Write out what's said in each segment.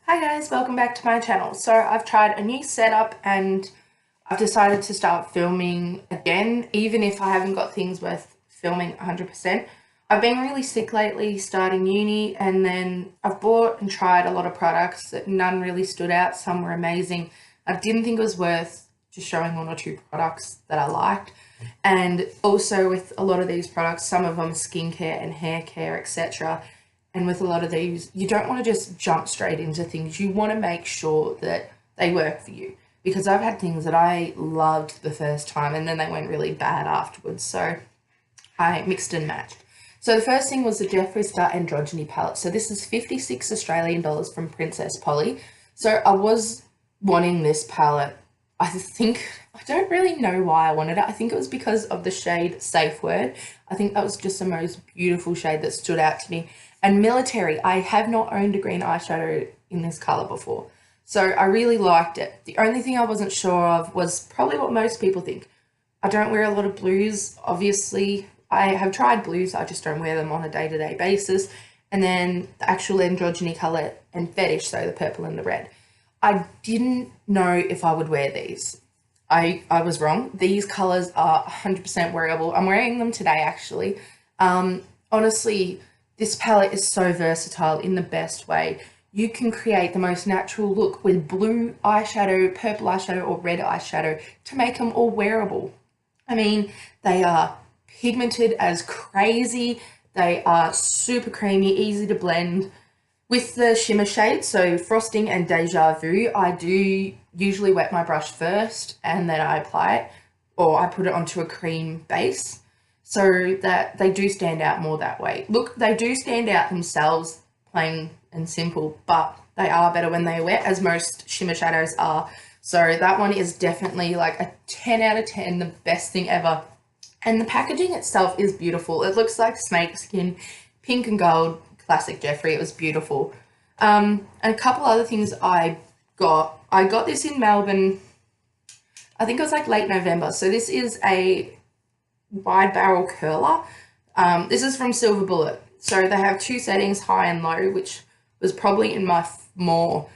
Hi guys, welcome back to my channel. So I've tried a new setup and I've decided to start filming again, even if I haven't got things worth filming 100%. I've been really sick lately, starting uni, and then I've bought and tried a lot of products that none really stood out. Some were amazing. I didn't think it was worth just showing one or two products that I liked. And also with a lot of these products, some of them are skincare and hair care, etc. And with a lot of these, you don't want to just jump straight into things. You want to make sure that they work for you. Because I've had things that I loved the first time and then they went really bad afterwards. So I mixed and matched. So the first thing was the Jeffree Star Androgyny palette. So this is 56 Australian dollars from Princess Polly. So I was wanting this palette. I don't really know why I wanted it. I think it was because of the shade Safe Word. I think that was just the most beautiful shade that stood out to me. And Military, I have not owned a green eyeshadow in this colour before. So I really liked it. The only thing I wasn't sure of was probably what most people think. I don't wear a lot of blues, obviously. I have tried blues, I just don't wear them on a day-to-day basis. And then the actual androgyny colour and fetish, so the purple and the red. I didn't know if I would wear these. I was wrong. These colours are 100% wearable. I'm wearing them today, actually. Honestly, this palette is so versatile in the best way. You can create the most natural look with blue eyeshadow, purple eyeshadow, or red eyeshadow to make them all wearable. I mean, they are pigmented as crazy. They are super creamy, easy to blend. With the shimmer shades, so Frosting and Deja Vu, I do usually wet my brush first and then I apply it, or I put it onto a cream base so that they do stand out more that way. Look, they do stand out themselves, plain and simple, but they are better when they are wet, as most shimmer shadows are. So that one is definitely like a 10 out of 10, the best thing ever. And the packaging itself is beautiful. It looks like snake skin, pink and gold, classic Jeffree. It was beautiful. And a couple other things I got. I got this in Melbourne, I think it was like late November. So this is a wide barrel curler. This is from Silver Bullet. So they have two settings, high and low, which was probably in my more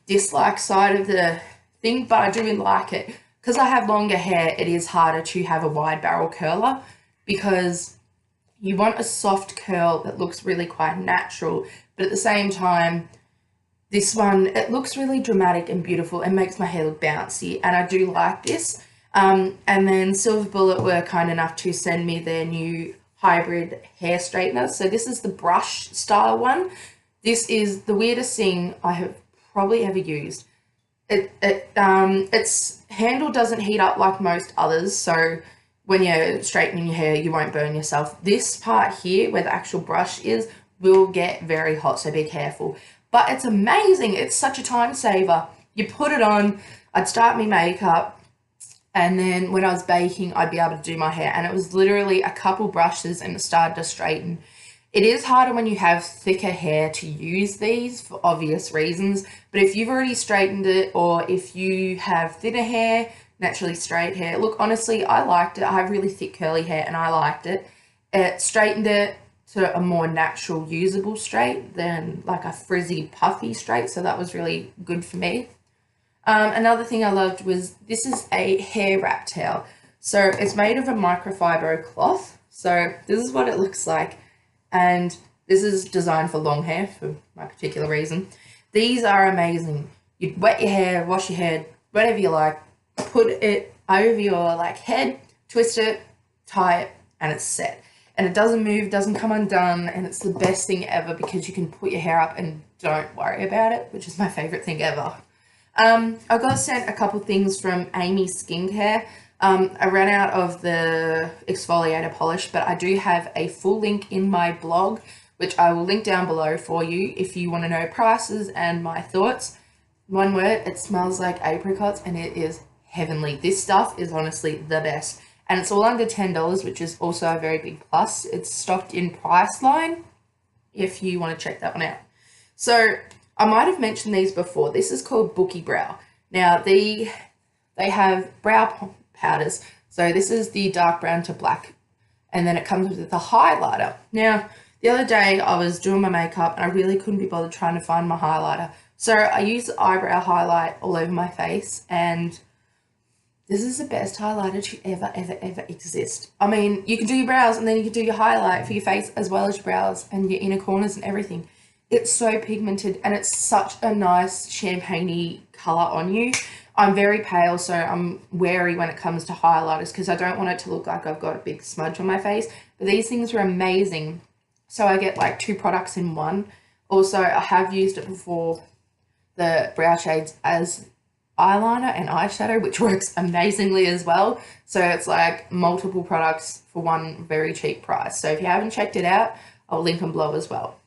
dislike side of the thing, but I do like it. Because I have longer hair, it is harder to have a wide barrel curler because you want a soft curl that looks really quite natural, but at the same time, this one, it looks really dramatic and beautiful and makes my hair look bouncy, and I do like this. And then Silver Bullet were kind enough to send me their new hybrid hair straightener. So this is the brush style one. This is the weirdest thing I have probably ever used. Its handle doesn't heat up like most others, so when you're straightening your hair, you won't burn yourself. This part here, where the actual brush is, will get very hot, so be careful. But it's amazing. It's such a time saver. You put it on, I'd start my makeup, and then when I was baking, I'd be able to do my hair. And it was literally a couple brushes and it started to straighten. It is harder when you have thicker hair to use these for obvious reasons, but if you've already straightened it, or if you have thinner hair, naturally straight hair, look, honestly, I liked it. I have really thick curly hair and I liked it. It straightened it to a more natural usable straight than like a frizzy puffy straight, so that was really good for me. Another thing I loved was this is a hair wrap towel. So it's made of a microfiber cloth. So this is what it looks like. And this is designed for long hair for my particular reason. These are amazing. You wet your hair, wash your hair, whatever you like, put it over your like head, twist it, tie it, and it's set. And it doesn't move, doesn't come undone, and it's the best thing ever because you can put your hair up and don't worry about it, which is my favorite thing ever. I got sent a couple things from Amy Skincare. I ran out of the exfoliator polish, but I do have a full link in my blog, which I will link down below for you if you want to know prices and my thoughts. One word, it smells like apricots and it is heavenly. This stuff is honestly the best. And it's all under $10, which is also a very big plus. It's stocked in Priceline if you want to check that one out. So I might have mentioned these before. This is called Bookie Brow. Now they have brow powders. So this is the dark brown to black, and then it comes with the highlighter. Now The other day I was doing my makeup and I really couldn't be bothered trying to find my highlighter. So I used eyebrow highlight all over my face, and this is the best highlighter to ever exist. I mean, you can do your brows and then you can do your highlight for your face as well as your brows and your inner corners and everything. It's so pigmented and it's such a nice champagne-y colour on you. I'm very pale, so I'm wary when it comes to highlighters because I don't want it to look like I've got a big smudge on my face. But these things are amazing. So I get like 2 products in one. Also, I have used it before, the brow shades, as eyeliner and eyeshadow, which works amazingly as well. So it's like multiple products for one very cheap price. So if you haven't checked it out, I'll link them below as well.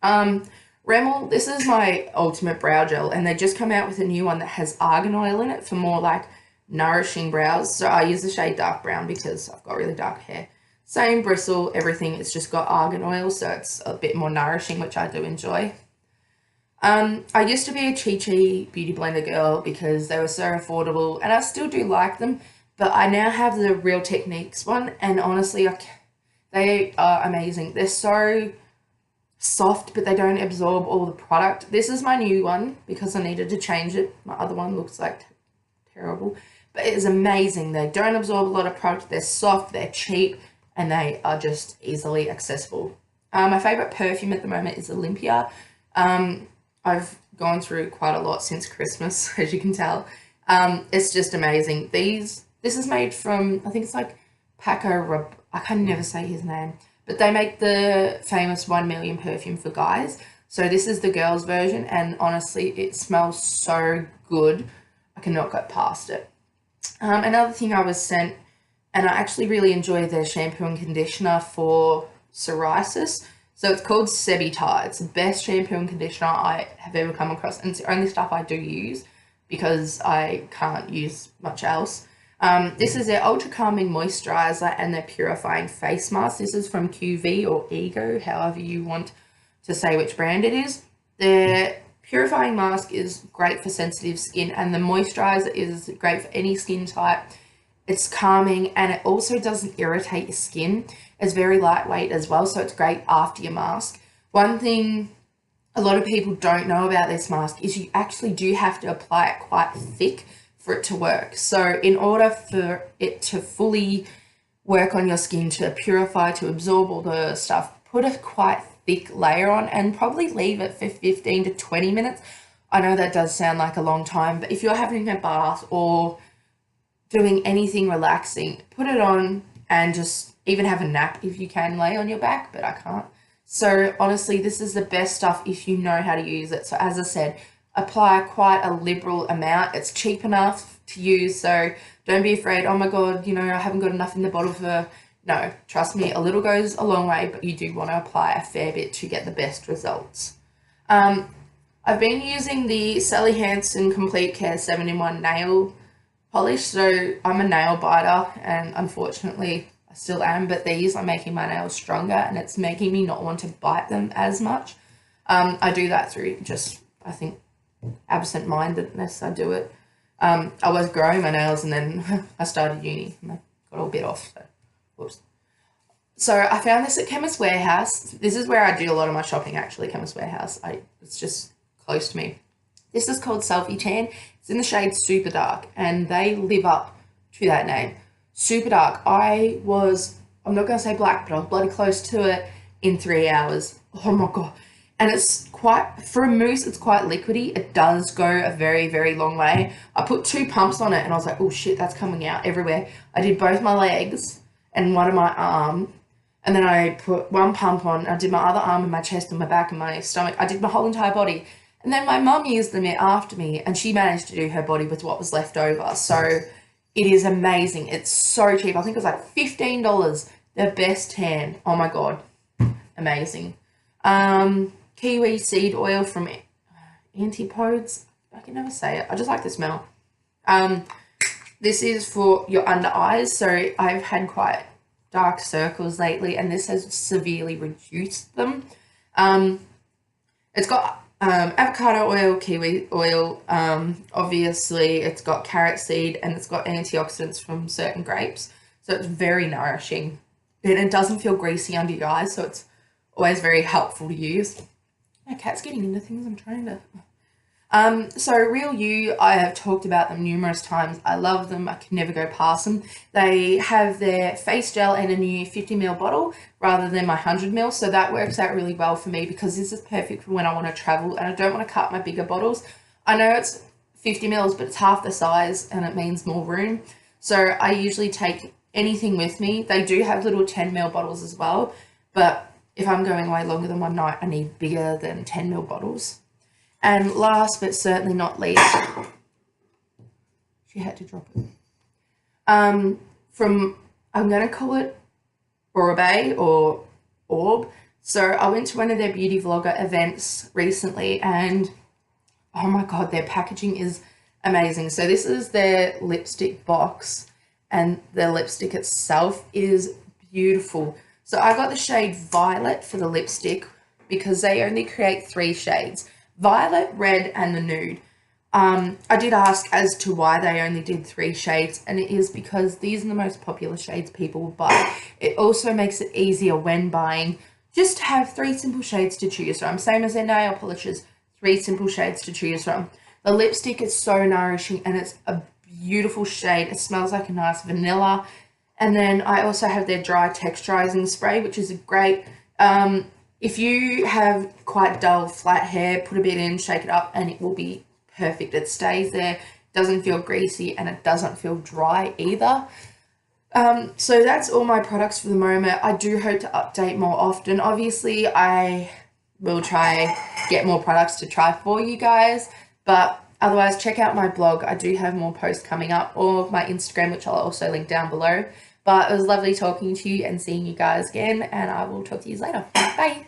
Rimmel, this is my ultimate brow gel, and they just come out with a new one that has argan oil in it for more like nourishing brows. So I use the shade dark brown because I've got really dark hair. Same bristle, everything, it's just got argan oil, so it's a bit more nourishing, which I do enjoy. I used to be a Chi Chi beauty blender girl because they were so affordable, and I still do like them, but I now have the Real Techniques one, and honestly, they are amazing. They're so soft, but they don't absorb all the product. This is my new one because I needed to change it. My other one looks like terrible, but it is amazing. They don't absorb a lot of product. They're soft, they're cheap, and they are just easily accessible. My favorite perfume at the moment is Olympia. I've gone through quite a lot since Christmas, as you can tell. It's just amazing. This is made from, I think it's like Paco, I can never say his name, but they make the famous 1 million perfume for guys. So this is the girls version, and honestly, it smells so good. I cannot get past it. Another thing I was sent, and I actually really enjoy their shampoo and conditioner for psoriasis. So it's called Sebita. It's the best shampoo and conditioner I have ever come across, and it's the only stuff I do use because I can't use much else. This is their ultra calming moisturizer and their purifying face mask. This is from QV or Ego, however you want to say which brand it is. Their purifying mask is great for sensitive skin, and the moisturizer is great for any skin type. It's calming, and it also doesn't irritate your skin. It's very lightweight as well, so it's great after your mask. One thing a lot of people don't know about this mask is you actually do have to apply it quite thick for it to work. So in order for it to fully work on your skin, to purify, to absorb all the stuff, put a quite thick layer on and probably leave it for 15 to 20 minutes. I know that does sound like a long time, but if you're having a bath or doing anything relaxing, put it on and just even have a nap if you can lay on your back, but I can't. So honestly, this is the best stuff if you know how to use it. So as I said, apply quite a liberal amount. It's cheap enough to use, so don't be afraid, oh my god, you know, I haven't got enough in the bottle for... No, trust me, a little goes a long way, but you do want to apply a fair bit to get the best results. I've been using the Sally Hansen Complete Care 7-in-1 nail polish. So I'm a nail biter, and unfortunately I still am, but these are making my nails stronger, and it's making me not want to bite them as much. I do that through just, I think, absent-mindedness. I do it. I was growing my nails, and then I started uni and I got all bit off, so whoops. So I found this at Chemist Warehouse. This is where I do a lot of my shopping, actually, Chemist Warehouse. It's just close to me. This is called Selfie Tan. It's in the shade Super Dark, and they live up to that name. Super Dark. I'm not going to say black, but I was bloody close to it in 3 hours. Oh my god. And it's quite, for a mousse, it's quite liquidy. It does go a very, very long way. I put 2 pumps on it, and I was like, oh shit, that's coming out everywhere. I did both my legs and one of my arm, and then I put 1 pump on. I did my other arm and my chest and my back and my stomach. I did my whole entire body. And then my mum used them after me, and she managed to do her body with what was left over. So it is amazing. It's so cheap. I think it was like $15. The best tan. Oh my god. Amazing. Kiwi seed oil from Antipodes. I can never say it. I just like the smell. This is for your under eyes. So I've had quite dark circles lately, and this has severely reduced them. It's got avocado oil, kiwi oil, obviously it's got carrot seed, and it's got antioxidants from certain grapes, so it's very nourishing, and it doesn't feel greasy under your eyes, so it's always very helpful to use. My cat's getting into things. I'm trying to... So Real You, I have talked about them numerous times. I love them. I can never go past them. They have their face gel in a new 50ml bottle rather than my 100ml. So that works out really well for me because this is perfect for when I want to travel and I don't want to cut my bigger bottles. I know it's 50ml, but it's half the size and it means more room. So I usually take anything with me. They do have little 10ml bottles as well, but if I'm going away longer than one night, I need bigger than 10ml bottles. And last but certainly not least, she had to drop it. I'm going to call it Orbe or Orb. So I went to one of their beauty vlogger events recently and oh my God, their packaging is amazing. So this is their lipstick box and the lipstick itself is beautiful. So I got the shade Violet for the lipstick because they only create 3 shades. Violet, red, and the nude. I did ask as to why they only did 3 shades, and it is because these are the most popular shades people will buy. It also makes it easier when buying. Just have 3 simple shades to choose from. Same as their nail polishes, 3 simple shades to choose from. The lipstick is so nourishing, and it's a beautiful shade. It smells like a nice vanilla. And then I also have their dry texturizing spray, which is great. If you have quite dull, flat hair, put a bit in, shake it up, and it will be perfect. It stays there, doesn't feel greasy, and it doesn't feel dry either. So that's all my products for the moment. I do hope to update more often. Obviously, I will try get more products to try for you guys, but otherwise, check out my blog. I do have more posts coming up, or my Instagram, which I'll also link down below. But it was lovely talking to you and seeing you guys again, and I will talk to you later. Bye.